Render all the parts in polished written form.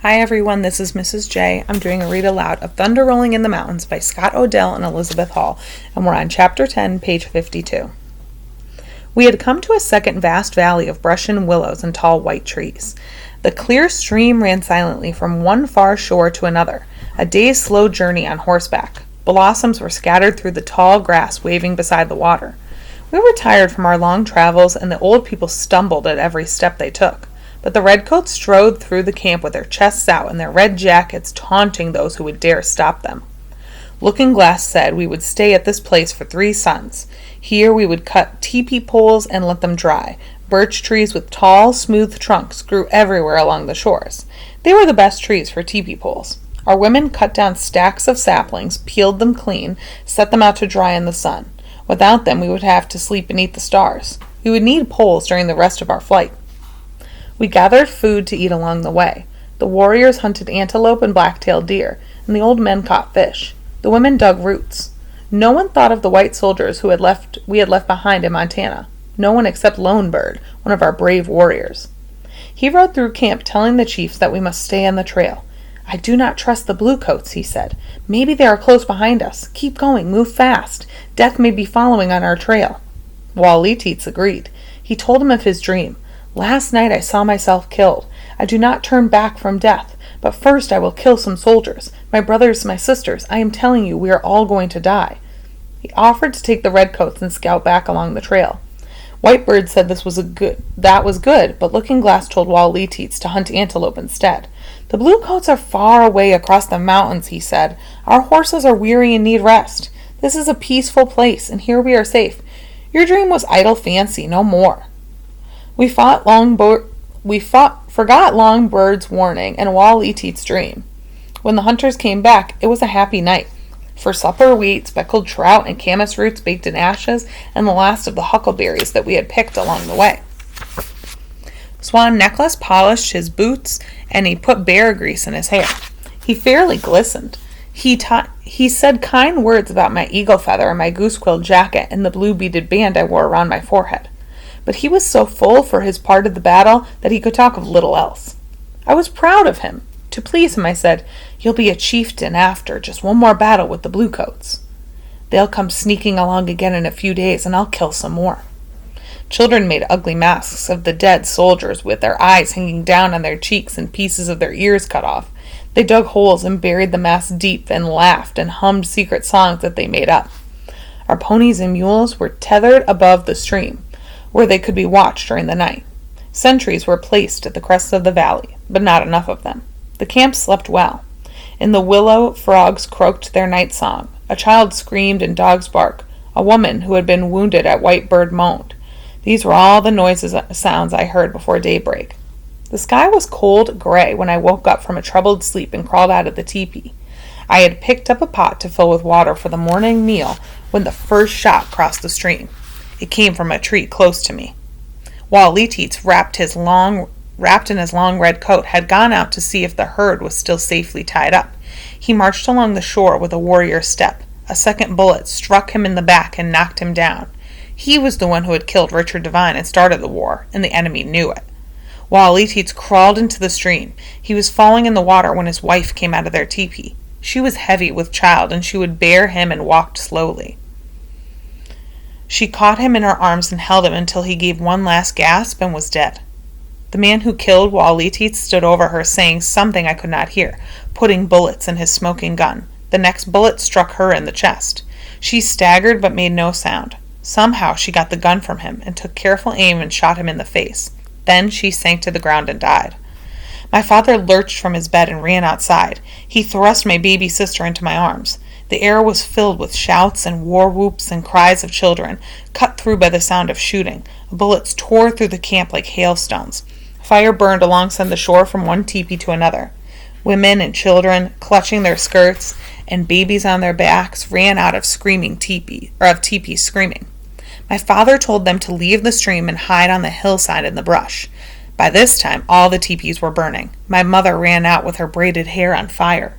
Hi everyone, this is Mrs. J. I'm doing a read aloud of Thunder Rolling in the Mountains by Scott Odell and Elizabeth Hall, and we're on Chapter 10, page 52. We had come to a second vast valley of brush and willows and tall white trees. The clear stream ran silently from one far shore to another, a day's slow journey on horseback. Blossoms were scattered through the tall grass waving beside the water. We were tired from our long travels, and the old people stumbled at every step they took. But the redcoats strode through the camp with their chests out and their red jackets taunting those who would dare stop them. Looking Glass said we would stay at this place for 3 suns. Here we would cut teepee poles and let them dry. Birch trees with tall, smooth trunks grew everywhere along the shores. They were the best trees for teepee poles. Our women cut down stacks of saplings, peeled them clean, set them out to dry in the sun. Without them we would have to sleep beneath the stars. We would need poles during the rest of our flight. We gathered food to eat along the way. The warriors hunted antelope and black-tailed deer, and the old men caught fish. The women dug roots. No one thought of the white soldiers we had left behind in Montana. No one except Lone Bird, one of our brave warriors. He rode through camp telling the chiefs that we must stay on the trail. "I do not trust the bluecoats," he said. "Maybe they are close behind us. Keep going, move fast. Death may be following on our trail." Wal Leetits agreed. He told him of his dream. "Last night I saw myself killed. I do not turn back from death, but first I will kill some soldiers. My brothers, my sisters, I am telling you, we are all going to die." He offered to take the redcoats and scout back along the trail. Whitebird said that was good, but Looking Glass told Wal Leetits to hunt antelope instead. "The bluecoats are far away across the mountains," he said. "Our horses are weary and need rest. This is a peaceful place, and here we are safe. Your dream was idle fancy, no more." We forgot Long Bird's warning and Wal Leetits' dream. When the hunters came back, it was a happy night. For supper, we ate speckled trout and camas roots baked in ashes and the last of the huckleberries that we had picked along the way. Swan Necklace polished his boots, and he put bear grease in his hair. He fairly glistened. He said kind words about my eagle feather and my goose quill jacket and the blue beaded band I wore around my forehead. But he was so full for his part of the battle that he could talk of little else. I was proud of him. To please him, I said, "You'll be a chieftain after just one more battle with the bluecoats. They'll come sneaking along again in a few days, and I'll kill some more." Children made ugly masks of the dead soldiers with their eyes hanging down on their cheeks and pieces of their ears cut off. They dug holes and buried the masks deep and laughed and hummed secret songs that they made up. Our ponies and mules were tethered above the stream, where they could be watched during the night. Sentries were placed at the crests of the valley, but not enough of them. The camp slept well. In the willow, frogs croaked their night song. A child screamed and dogs barked. A woman who had been wounded at Whitebird moaned. These were all the sounds I heard before daybreak. The sky was cold gray when I woke up from a troubled sleep and crawled out of the teepee. I had picked up a pot to fill with water for the morning meal when the first shot crossed the stream. It came from a tree close to me. Wal Leetits, wrapped in his long red coat, had gone out to see if the herd was still safely tied up. He marched along the shore with a warrior's step. A second bullet struck him in the back and knocked him down. He was the one who had killed Richard Devine and started the war, and the enemy knew it. Wal Leetits crawled into the stream. He was falling in the water when his wife came out of their teepee. She was heavy with child, and she would bear him and walked slowly. She caught him in her arms and held him until he gave one last gasp and was dead. The man who killed Wal Leetits stood over her, saying something I could not hear, putting bullets in his smoking gun. The next bullet struck her in the chest. She staggered but made no sound. Somehow she got the gun from him and took careful aim and shot him in the face. Then she sank to the ground and died. My father lurched from his bed and ran outside. He thrust my baby sister into my arms. The air was filled with shouts and war whoops and cries of children, cut through by the sound of shooting. Bullets tore through the camp like hailstones. Fire burned alongside the shore from one teepee to another. Women and children, clutching their skirts, and babies on their backs, ran out of teepees screaming. My father told them to leave the stream and hide on the hillside in the brush. By this time, all the teepees were burning. My mother ran out with her braided hair on fire.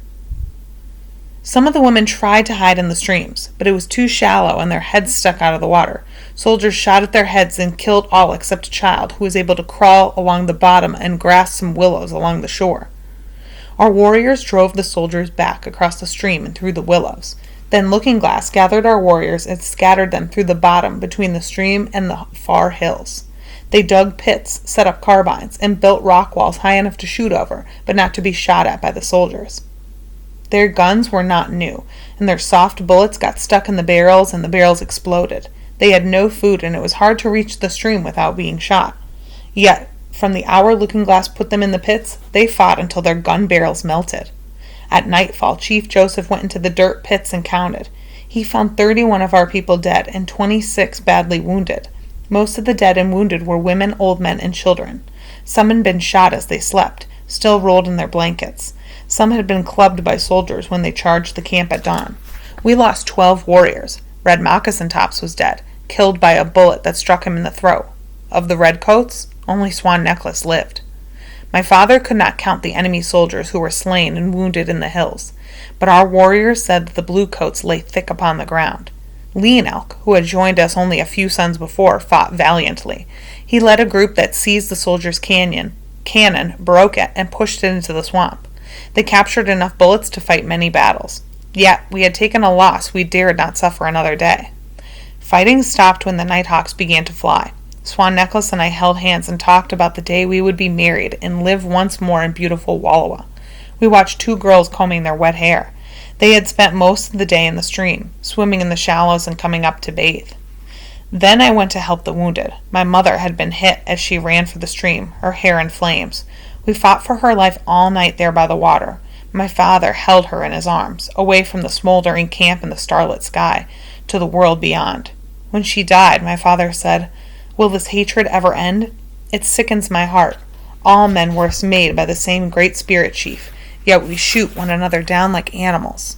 Some of the women tried to hide in the streams, but it was too shallow and their heads stuck out of the water. Soldiers shot at their heads and killed all except a child who was able to crawl along the bottom and grasp some willows along the shore. Our warriors drove the soldiers back across the stream and through the willows. Then Looking Glass gathered our warriors and scattered them through the bottom between the stream and the far hills. They dug pits, set up carbines, and built rock walls high enough to shoot over, but not to be shot at by the soldiers. Their guns were not new, and their soft bullets got stuck in the barrels and the barrels exploded. They had no food, and it was hard to reach the stream without being shot. Yet, from the hour Looking Glass put them in the pits, they fought until their gun barrels melted. At nightfall, Chief Joseph went into the dirt pits and counted. He found 31 of our people dead and 26 badly wounded. Most of the dead and wounded were women, old men, and children. Some had been shot as they slept, still rolled in their blankets. Some had been clubbed by soldiers when they charged the camp at dawn. We lost 12 warriors. Red Moccasin Tops was dead, killed by a bullet that struck him in the throat. Of the redcoats, only Swan Necklace lived. My father could not count the enemy soldiers who were slain and wounded in the hills, but our warriors said that the bluecoats lay thick upon the ground. Leonelk, who had joined us only a few suns before, fought valiantly. He led a group that seized the soldiers' cannon, broke it, and pushed it into the swamp. They captured enough bullets to fight many battles. Yet we had taken a loss we dared not suffer another day. Fighting stopped when the nighthawks began to fly. Swan Necklace and I held hands and talked about the day we would be married and live once more in beautiful Wallowa. We watched 2 girls combing their wet hair. They had spent most of the day in the stream, swimming in the shallows and coming up to bathe. Then I went to help the wounded. My mother had been hit as she ran for the stream, her hair in flames. We fought for her life all night there by the water. My father held her in his arms, away from the smoldering camp and the starlit sky, to the world beyond. When she died, my father said, "Will this hatred ever end? It sickens my heart. All men were made by the same Great Spirit, Chief, yet we shoot one another down like animals."